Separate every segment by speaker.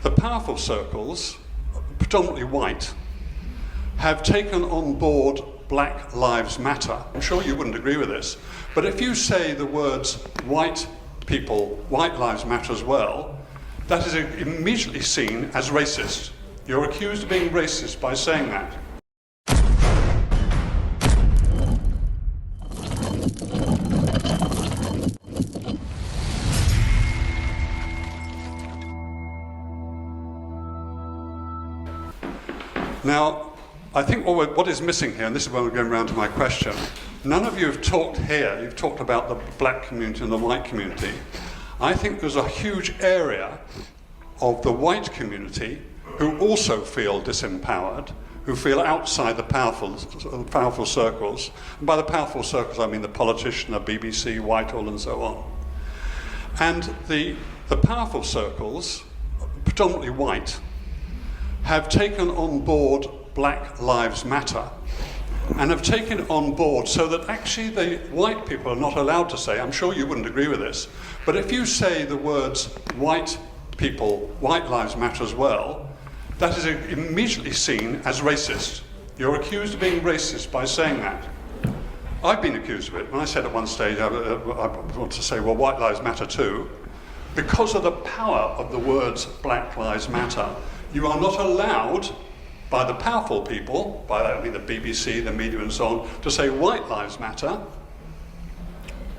Speaker 1: the powerful circles, predominantly white, have taken on board Black Lives Matter. I'm sure you wouldn't agree with this, but if you say the words white people, white lives matter as well, that is immediately seen as racist. You're accused of being racist by saying that. Now, I think what is missing here, and this is where we're going around to my question, none of you have talked here, you've talked about the black community and the white community. I think there's a huge area of the white community who also feel disempowered, who feel outside the powerful circles. And by the powerful circles, I mean the politician, the BBC, Whitehall, and so on. And the powerful circles, predominantly white, have taken on board Black Lives Matter, and have taken it on board so that actually the white people are not allowed to say, I'm sure you wouldn't agree with this, but if you say the words white people, white lives matter as well, that is immediately seen as racist. You're accused of being racist by saying that. I've been accused of it. When I said at one stage, I want to say, well, white lives matter too, because of the power of the words Black Lives Matter, you are not allowed by the powerful people, by that I mean the BBC, the media and so on, to say white lives matter,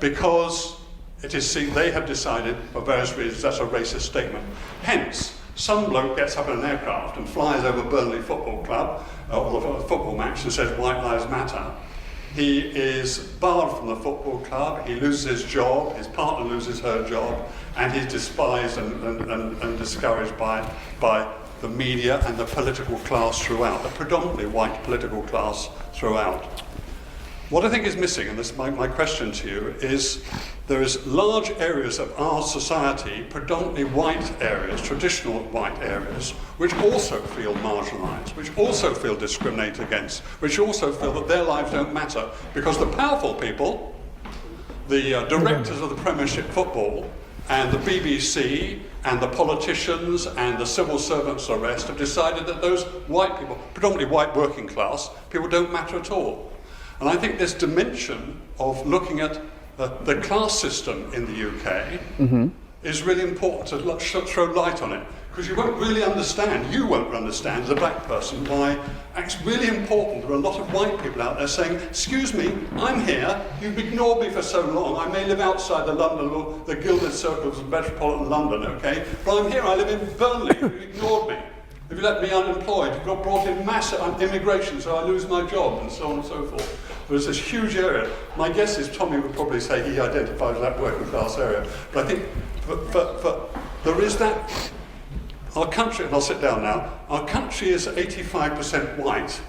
Speaker 1: because it is seen, they have decided for various reasons that's a racist statement. Hence, some bloke gets up in an aircraft and flies over Burnley Football Club, or a football match, and says white lives matter. He is barred from the football club, he loses his job, his partner loses her job, and he's despised and discouraged by the media and the political class throughout, the predominantly white political class throughout. What I think is missing, and this is my question to you, is there is large areas of our society, predominantly white areas, traditional white areas, which also feel marginalised, which also feel discriminated against, which also feel that their lives don't matter, because the powerful people, the directors of the Premiership football, and the BBC, and the politicians, and the civil servants of the rest have decided that those white people, predominantly white working class, people don't matter at all. And I think this dimension of looking at the class system in the UK is really important to throw light on it, because you won't really understand, you won't understand as a black person why it's really important. There are a lot of white people out there saying, excuse me, I'm here, you've ignored me for so long, I may live outside the London, the gilded circles of metropolitan London, okay, but I'm here, I live in Burnley, you've ignored me. If you let me unemployed, you've got brought in massive immigration, so I lose my job, and so on and so forth. There's this huge area. My guess is Tommy would probably say he identifies that working class area. But I think there is that. Our country, and I'll sit down now, our country is 85% white,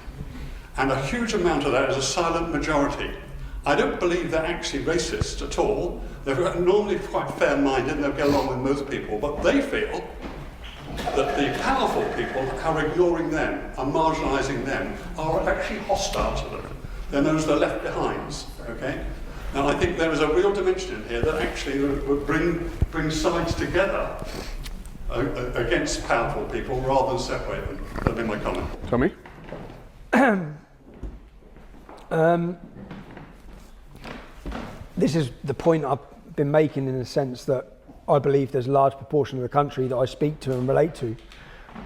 Speaker 1: and a huge amount of that is a silent majority. I don't believe they're actually racist at all. They're normally quite fair-minded and they'll get along with most people, but they feel that the powerful people are ignoring them, are marginalising them, are actually hostile to them. They're known as the left behinds, okay? Now I think there is a real dimension in here that actually would bring sides together against powerful people rather than separate them. That'd be my comment.
Speaker 2: Tommy?
Speaker 3: This is the point I've been making, in the sense that I believe there's a large proportion of the country that I speak to and relate to.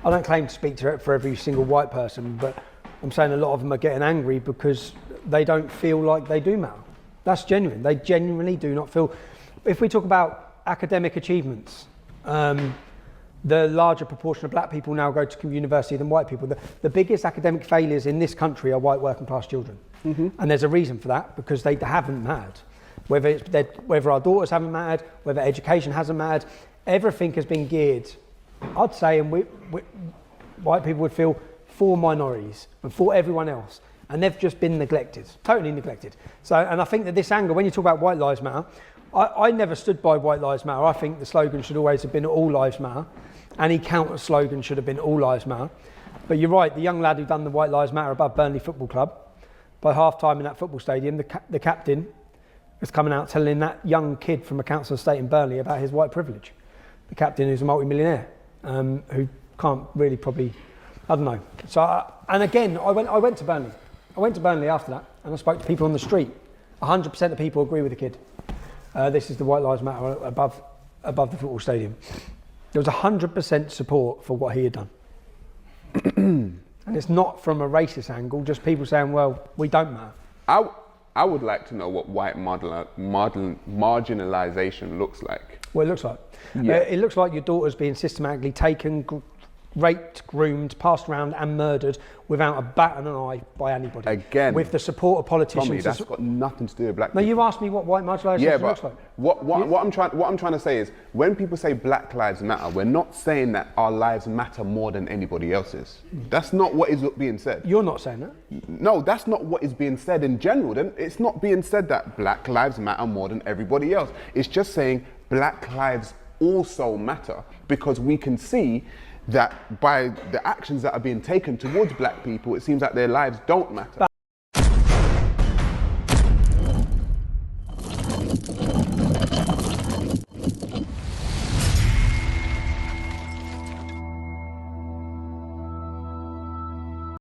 Speaker 3: I don't claim to speak to it for every single white person, but I'm saying a lot of them are getting angry because they don't feel like they do matter. That's genuine. They genuinely do not feel. If we talk about academic achievements, the larger proportion of black people now go to university than white people. The biggest academic failures in this country are white working class children. And there's a reason for that, because they haven't mattered. Whether our daughters haven't mattered, whether education hasn't mattered, everything has been geared, I'd say, and white people would feel, for minorities and for everyone else. And they've just been neglected, totally neglected. So, and I think that this angle, when you talk about white lives matter, I never stood by white lives matter. I think the slogan should always have been all lives matter. Any counter slogan should have been all lives matter. But you're right, the young lad who done the white lives matter above Burnley Football Club, by half time in that football stadium, the captain was coming out telling that young kid from a council estate in Burnley about his white privilege. The captain, who's a multi-millionaire. who can't really probably, I don't know. So, and again, I went to Burnley. I went to Burnley after that, and I spoke to people on the street. 100% of people agree with the kid. This is the White Lives Matter above the football stadium. There was 100% support for what he had done. And it's not from a racist angle, just people saying, well, we don't matter.
Speaker 2: I would like to know what white marginalization looks like.
Speaker 3: Well, it looks like.
Speaker 2: Yeah.
Speaker 3: It looks like your daughter's being systematically taken, raped, groomed, passed around and murdered without a bat and an eye by anybody.
Speaker 2: Again.
Speaker 3: With the support of politicians.
Speaker 2: Tommy, that's got nothing to do with black
Speaker 3: No,
Speaker 2: people.
Speaker 3: you asked me what white marginalisation looks like.
Speaker 2: What I'm trying to say is, when people say Black Lives Matter, we're not saying that our lives matter more than anybody else's. That's not what is being said.
Speaker 3: You're not saying that?
Speaker 2: No, that's not what is being said in general. Then it's not being said that Black Lives matter more than everybody else. It's just saying Black lives also matter, because we can see that by the actions that are being taken towards black people, it seems like their lives don't matter.